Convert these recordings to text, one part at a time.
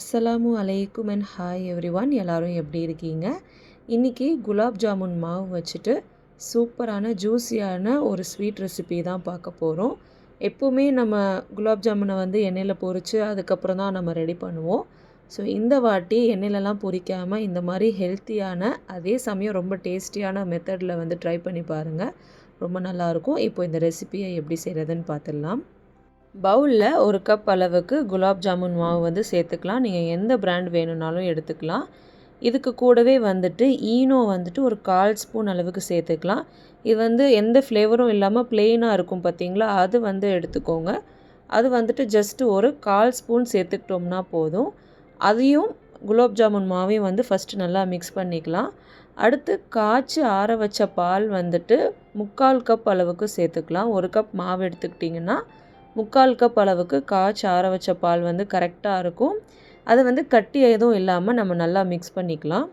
அஸ்ஸலாமு அலைக்கும் and hi everyone. எல்லாரும் எப்படி இருக்கீங்க? இன்றைக்கி குலாப் ஜாமுன் மாவு வச்சுட்டு சூப்பரான ஜூஸியான ஒரு ஸ்வீட் ரெசிபி தான் பார்க்க போகிறோம். எப்போவுமே நம்ம குலாப் ஜாமுனை எண்ணெயில் பொரித்து அதுக்கப்புறம் தான் நம்ம ரெடி பண்ணுவோம். ஸோ இந்த வாட்டி எண்ணெயிலலாம் பொரிக்காமல் இந்த மாதிரி ஹெல்த்தியான அதே சமயம் ரொம்ப டேஸ்டியான மெத்தடில் ட்ரை பண்ணி பாருங்கள். ரொம்ப நல்லாயிருக்கும். இப்போ இந்த ரெசிபியை எப்படி செய்கிறதுன்னு பார்த்துடலாம். பவுலில் ஒரு கப் அளவுக்கு குலாப் ஜாமுன் மாவு சேர்த்துக்கலாம். நீங்கள் எந்த பிராண்ட் வேணும்னாலும் எடுத்துக்கலாம். இதுக்கு கூடவே ஈனோ ஒரு 1/4 ஸ்பூன் அளவுக்கு சேர்த்துக்கலாம். இது எந்த ஃப்ளேவரும் இல்லாமல் ப்ளெயினாக இருக்கும் பார்த்தீங்களா, அது எடுத்துக்கோங்க. அது ஜஸ்ட்டு ஒரு 1/4 ஸ்பூன் சேர்த்துக்கிட்டோம்னா போதும். அதையும் குலாப் ஜாமுன் மாவையும் ஃபஸ்ட்டு நல்லா மிக்ஸ் பண்ணிக்கலாம். அடுத்து காய்ச்சி ஆற வச்ச பால் 3/4 கப் அளவுக்கு சேர்த்துக்கலாம். 1 கப் மாவு எடுத்துக்கிட்டிங்கன்னா 3/4 கப் அளவுக்கு காய்ச்சி ஆற வச்ச பால் கரெக்டாக இருக்கும். அது கட்டி எதுவும் இல்லாமல் நம்ம நல்லா மிக்ஸ் பண்ணிக்கலாம்.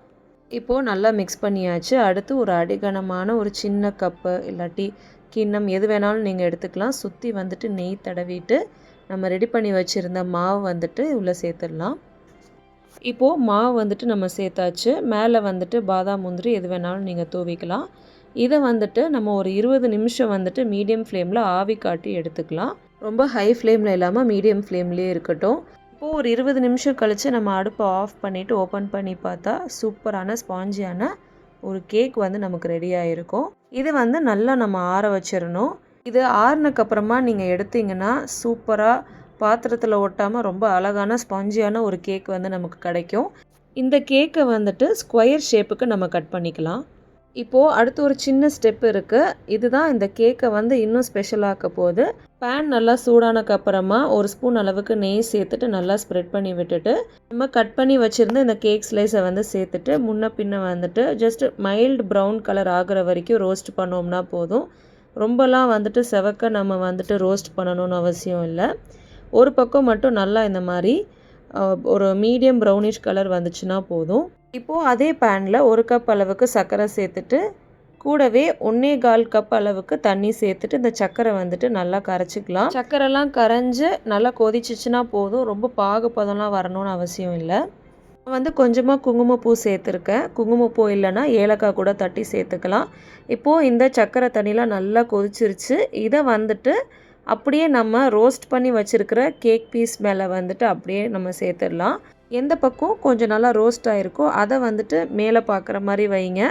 இப்போது நல்லா மிக்ஸ் பண்ணியாச்சு. அடுத்து ஒரு அடிகனமான ஒரு சின்ன கப்பு இல்லாட்டி கிண்ணம் எது வேணாலும் நீங்கள் எடுத்துக்கலாம். சுற்றி நெய் தடவிட்டு நம்ம ரெடி பண்ணி வச்சுருந்த மாவு உள்ளே சேர்த்துடலாம். இப்போது மாவு நம்ம சேர்த்தாச்சு. மேலே பாதாம் முந்திரி எது வேணாலும் நீங்கள் தூவிக்கலாம். இதை நம்ம ஒரு 20 நிமிஷம் மீடியம் ஃப்ளேமில் ஆவி காட்டி எடுத்துக்கலாம். ரொம்ப ஹை ஃப்ளேமில் இல்லாமல் மீடியம் ஃப்ளேம்லேயே இருக்கட்டும். இப்போது ஒரு 20 நிமிஷம் கழித்து நம்ம அடுப்பை ஆஃப் பண்ணிவிட்டு ஓப்பன் பண்ணி பார்த்தா சூப்பரான ஸ்பாஞ்சியான ஒரு கேக் நமக்கு ரெடியாக இருக்கும். இது நல்லா நம்ம ஆற வச்சிடணும். இது ஆறுனக்கப்புறமா நீங்கள் எடுத்திங்கன்னா சூப்பராக பாத்திரத்தில் ஒட்டாமல் ரொம்ப அழகான ஸ்பாஞ்சியான ஒரு கேக் நமக்கு கிடைக்கும். இந்த கேக்கை ஸ்கொயர் ஷேப்புக்கு நம்ம கட் பண்ணிக்கலாம். இப்போது அடுத்து ஒரு சின்ன ஸ்டெப் இருக்குது. இதுதான் இந்த கேக்கை இன்னும் ஸ்பெஷலாக்க போகுது. பேன் நல்லா சூடானக்கப்புறமா 1 ஸ்பூன் அளவுக்கு நெய் சேர்த்துட்டு நல்லா ஸ்ப்ரெட் பண்ணி விட்டுட்டு நம்ம கட் பண்ணி வச்சுருந்த இந்த கேக் ஸ்லைஸை சேர்த்துட்டு முன்ன பின்ன ஜஸ்ட் மைல்டு ப்ரௌன் கலர் ஆகிற வரைக்கும் ரோஸ்ட் பண்ணோம்னா போதும். ரொம்பலாம் செவக்க நம்ம ரோஸ்ட் பண்ணணும்னு அவசியம் இல்லை. ஒரு பக்கம் மட்டும் நல்லா இந்த மாதிரி ஒரு மீடியம் ப்ரௌனிஷ் கலர் வந்துச்சுன்னா போதும். இப்போது அதே பேனில் 1 கப் அளவுக்கு சர்க்கரை சேர்த்துட்டு கூடவே 1/4 கப் அளவுக்கு தண்ணி சேர்த்துட்டு இந்த சர்க்கரை நல்லா கரைச்சிக்கலாம். சர்க்கரைலாம் கரைஞ்சி நல்லா கொதிச்சிச்சுன்னா போதும். ரொம்ப பாகுபதம்லாம் வரணும்னு அவசியம் இல்லை. கொஞ்சமாக குங்குமப்பூ சேர்த்துருக்கேன். குங்குமப்பூ இல்லைன்னா ஏலக்காய் கூட தட்டி சேர்த்துக்கலாம். இப்போது இந்த சர்க்கரை தண்ணிலாம் நல்லா கொதிச்சிருச்சு. இதை அப்படியே நம்ம ரோஸ்ட் பண்ணி வச்சுருக்கிற கேக் பீஸ் மேலே அப்படியே நம்ம சேர்த்துடலாம். எந்த பக்கம் கொஞ்சம் நல்லா ரோஸ்ட் ஆகிருக்கோ அதை மேலே பார்க்குற மாதிரி வைங்க.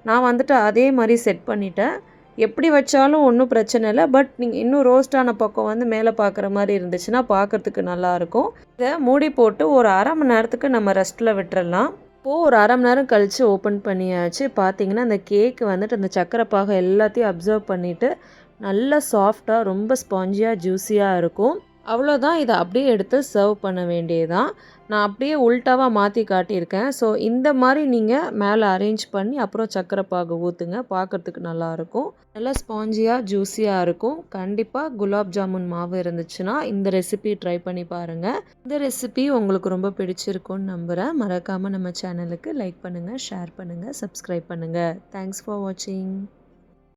நான் அதே மாதிரி செட் பண்ணிட்டேன். எப்படி வச்சாலும் ஒன்றும் பிரச்சனை இல்லை. பட் நீங்கள் இன்னும் ரோஸ்டான பக்கம் மேலே பார்க்குற மாதிரி இருந்துச்சுன்னா பார்க்குறதுக்கு நல்லாயிருக்கும். இதை மூடி போட்டு ஒரு 1/2 மணி நேரத்துக்கு நம்ம ரெஸ்ட்டில் விட்டுறலாம். இப்போது ஒரு 1/2 மணி நேரம் கழித்து ஓப்பன் பண்ணியாச்சு. பார்த்தீங்கன்னா அந்த கேக்கு அந்த சர்க்கரை பாகை எல்லாத்தையும் அப்சர்வ் பண்ணிவிட்டு நல்லா சாஃப்டாக ரொம்ப ஸ்பாஞ்சியாக ஜூஸியாக இருக்கும். அவ்வளோதான். இதை அப்படியே எடுத்து சர்வ் பண்ண வேண்டியதுதான். நான் அப்படியே உல்ட்டாவாக மாற்றி காட்டியிருக்கேன். ஸோ இந்த மாதிரி நீங்கள் மேலே அரேஞ்ச் பண்ணி அப்புறம் சர்க்கரை பாகு ஊற்றுங்க. பார்க்குறதுக்கு நல்லாயிருக்கும். நல்லா ஸ்பாஞ்சியாக ஜூஸியாக இருக்கும். கண்டிப்பாக குலாப் ஜாமுன் மாவு இருந்துச்சுன்னா இந்த ரெசிபி ட்ரை பண்ணி பாருங்கள். இந்த ரெசிபி உங்களுக்கு ரொம்ப பிடிச்சிருக்குன்னு நம்புகிறேன். மறக்காமல் நம்ம சேனலுக்கு லைக் பண்ணுங்கள், ஷேர் பண்ணுங்கள், சப்ஸ்கிரைப் பண்ணுங்கள். தேங்க்ஸ் ஃபார் வாட்சிங்.